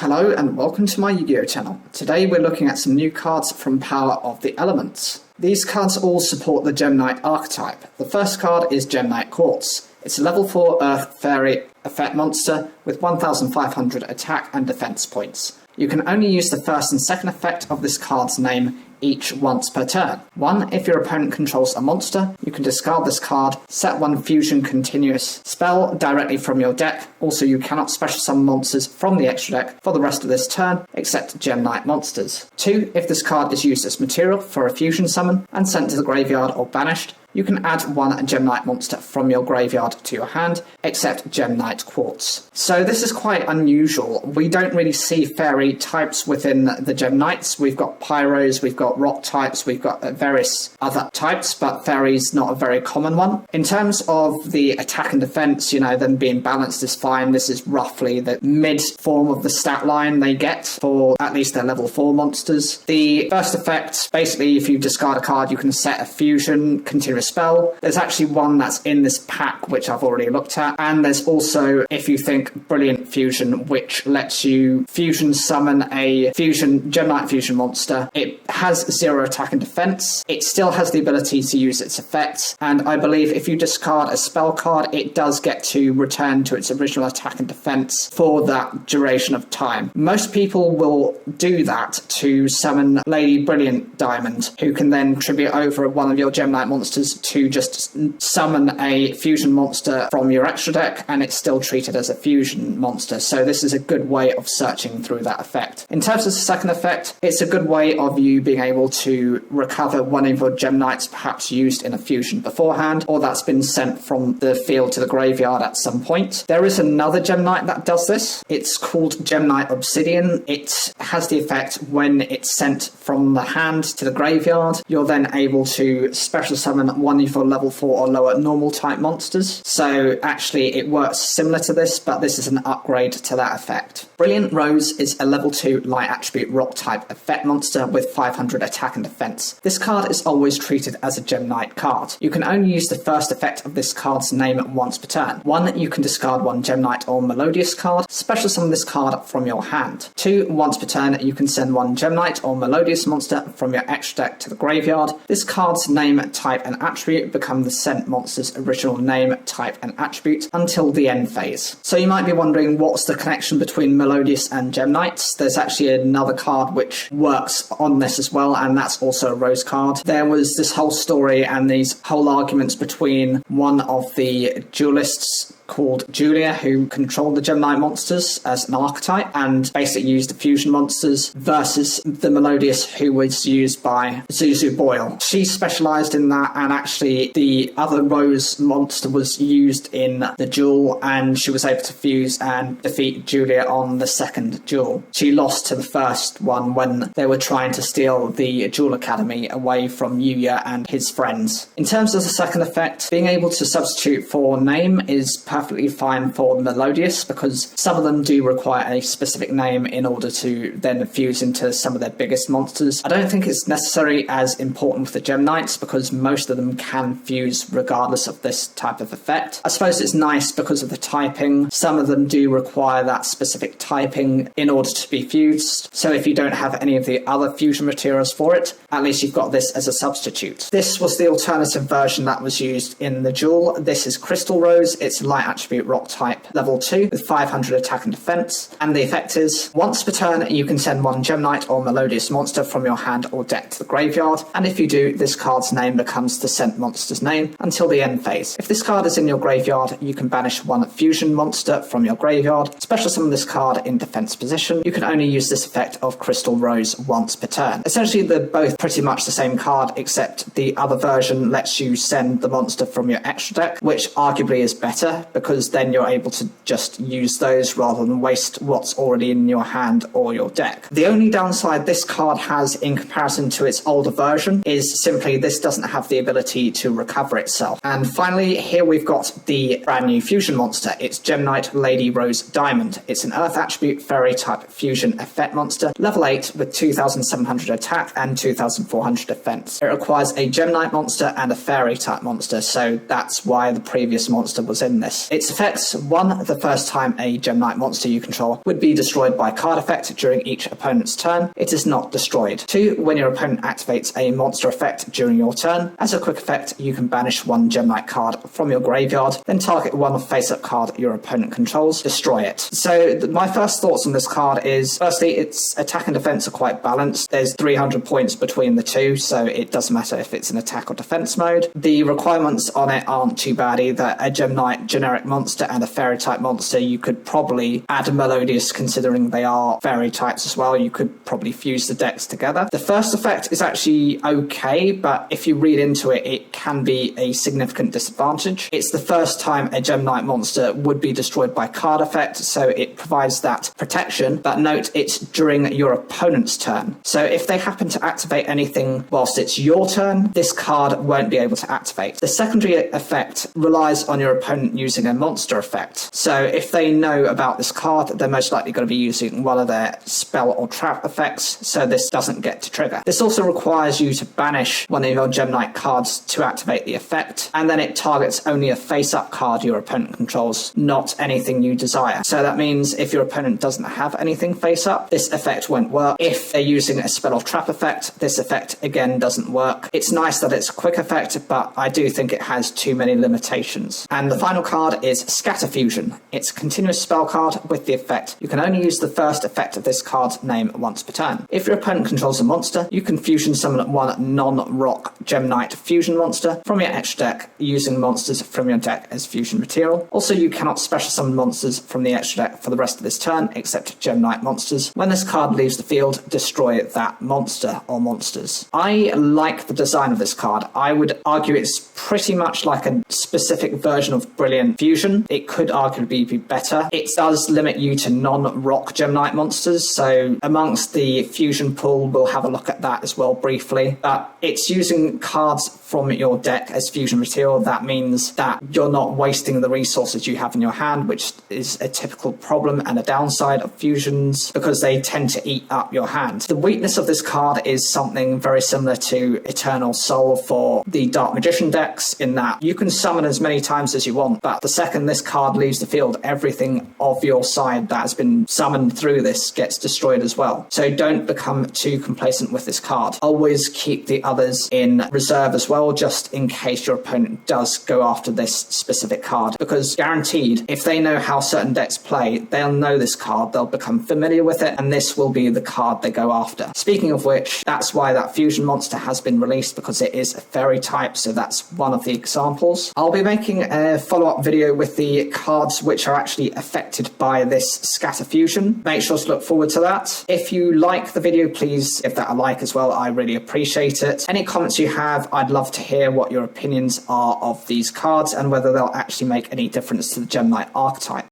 Hello and welcome to my Yu-Gi-Oh channel. Today we're looking at some new cards from Power of the Elements. These cards all support the Gemini archetype. The first card is Gemini Quartz. It's a level 4 Earth Fairy effect monster with 1500 attack and defense points. You can only use the first and second effect of this card's name each once per turn. 1. If your opponent controls a monster, you can discard this card, set one fusion continuous spell directly from your deck. Also, you cannot special summon monsters from the extra deck for the rest of this turn, except Gemini monsters. 2. If this card is used as material for a fusion summon and sent to the graveyard or banished, you can add one Gemini monster from your graveyard to your hand, except Gemini Quartz. So this is quite unusual. We don't really see fairy types within the Geminites. We've got pyros, we've got rock types, we've got various other types, but fairy's not a very common one. In terms of the attack and defense, them being balanced is fine. This is roughly the mid form of the stat line they get for at least their level 4 monsters. The first effect, basically if you discard a card, you can set a fusion continuous spell. There's actually one that's in this pack which I've already looked at, and there's also, if you think, Brilliant Fusion, which lets you fusion summon a Gemini fusion monster. It has 0 attack and defense. It still has the ability to use its effects, and I believe if you discard a spell card, it does get to return to its original attack and defense for that duration of time. Most people will do that to summon Lady Brilliant Diamond, who can then tribute over one of your Gemini monsters to just summon a fusion monster from your extra deck, and it's still treated as a fusion monster. So this is a good way of searching through that effect. In terms of the second effect, it's a good way of you being able to recover one of your Geminites perhaps used in a fusion beforehand, or that's been sent from the field to the graveyard at some point. There is another Geminite that does this. It's called Gemini Obsidian. It has the effect when it's sent from the hand to the graveyard, you're then able to special summon one of your level 4 or lower normal type monsters. So actually it works similar to this, but this is an upgrade to that effect. Brilliant Rose is a level 2 light attribute rock type effect monster with 500 attack and defense. This card is always treated as a Geminite card. You can only use the first effect of this card's name once per turn. 1. You can discard one Geminite or Melodious card, special summon this card from your hand. 2. Once per turn, you can send one Geminite or Melodious monster from your extra deck to the graveyard. This card's name, type, and attribute become the sent monster's original name, type, and attribute until the end phase. So you might be wondering, what's the connection between Melodious and Geminites? There's actually another card which works on this as well, and that's also a Rose card. There was this whole story and these whole arguments between one of the duelists called Julia, who controlled the Gemini monsters as an archetype and basically used the fusion monsters, versus the Melodious, who was used by Zuzu Boyle. She specialized in that, and actually the other Rose monster was used in the duel, and she was able to fuse and defeat Julia on the second duel. She lost to the first one when they were trying to steal the Duel Academy away from Yugioh and his friends. In terms of the second effect, being able to substitute for name is perfectly fine for Melodious, because some of them do require a specific name in order to then fuse into some of their biggest monsters. I don't think it's necessarily as important with the Geminites, because most of them can fuse regardless of this type of effect. I suppose it's nice because of the typing. Some of them do require that specific typing in order to be fused, so if you don't have any of the other fusion materials for it, at least you've got this as a substitute. This was the alternative version that was used in the duel. This is Crystal Rose. It's light attribute rock type level 2 with 500 attack and defense, and the effect is once per turn you can send one Geminite or Melodious monster from your hand or deck to the graveyard, and if you do, this card's name becomes the sent monster's name until the end phase. If this card is in your graveyard, you can banish one fusion monster from your graveyard, special summon this card in defense position. You can only use this effect of Crystal Rose once per turn. Essentially they're both pretty much the same card, except the other version lets you send the monster from your extra deck, which arguably is better, because then you're able to just use those rather than waste what's already in your hand or your deck. The only downside this card has in comparison to its older version is simply this doesn't have the ability to recover itself. And finally, here we've got the brand new fusion monster. It's Geminite Lady Rose Diamond. It's an Earth attribute fairy type fusion effect monster, level 8 with 2700 attack and 2400 defense. It requires a Geminite monster and a fairy type monster, so that's why the previous monster was in this. Its effects: 1. The first time a Gemini monster you control would be destroyed by a card effect during each opponent's turn, it is not destroyed. 2. When your opponent activates a monster effect during your turn, as a quick effect, you can banish one Gemini card from your graveyard, then target one face-up card your opponent controls, destroy it. So my first thoughts on this card is, firstly, its attack and defense are quite balanced. There's 300 points between the two, so it doesn't matter if it's in attack or defense mode. The requirements on it aren't too bad either. A Gemini generic monster and a fairy type monster, you could probably add a Melodious, considering they are fairy types as well. You could probably fuse the decks together. The first effect is actually okay, but if you read into it, it can be a significant disadvantage. It's the first time a Gemini monster would be destroyed by card effect, so it provides that protection, but note it's during your opponent's turn. So if they happen to activate anything whilst it's your turn, this card won't be able to activate. The secondary effect relies on your opponent using a monster effect. So if they know about this card, they're most likely going to be using one of their spell or trap effects, so this doesn't get to trigger. This also requires you to banish one of your Gemini cards to activate the effect, and then it targets only a face-up card your opponent controls, not anything you desire. So that means if your opponent doesn't have anything face-up, this effect won't work. If they're using a spell or trap effect, this effect again doesn't work. It's nice that it's a quick effect, but I do think it has too many limitations. And the final card is Scatter Fusion. It's a continuous spell card with the effect: you can only use the first effect of this card's name once per turn. If your opponent controls a monster, you can fusion summon one non-rock Gemini fusion monster from your extra deck using monsters from your deck as fusion material. Also, you cannot special summon monsters from the extra deck for the rest of this turn except Gemini monsters. When this card leaves the field, destroy that monster or monsters. I like the design of this card. I would argue it's pretty much like a specific version of Brilliant Fusion. It could arguably be better. It does limit you to non-rock Gemini monsters, so amongst the fusion pool, we'll have a look at that as well briefly. But it's using cards from your deck as fusion material. That means that you're not wasting the resources you have in your hand, which is a typical problem and a downside of fusions, because they tend to eat up your hand. The weakness of this card is something very similar to Eternal Soul for the Dark Magician decks, in that you can summon as many times as you want, but the second this card leaves the field, everything of your side that has been summoned through this gets destroyed as well. So don't become too complacent with this card. Always keep the others in reserve as well, just in case your opponent does go after this specific card, because guaranteed, if they know how certain decks play, they'll know this card, they'll become familiar with it, and this will be the card they go after. Speaking of which, that's why that fusion monster has been released, because it is a fairy type, so that's one of the examples. I'll be making a follow-up video with the cards which are actually affected by this scatter fusion. Make sure to look forward to that. If you like the video, please give that a like as well. I really appreciate it. Any comments you have, I'd love to hear what your opinions are of these cards and whether they'll actually make any difference to the Gemini archetype.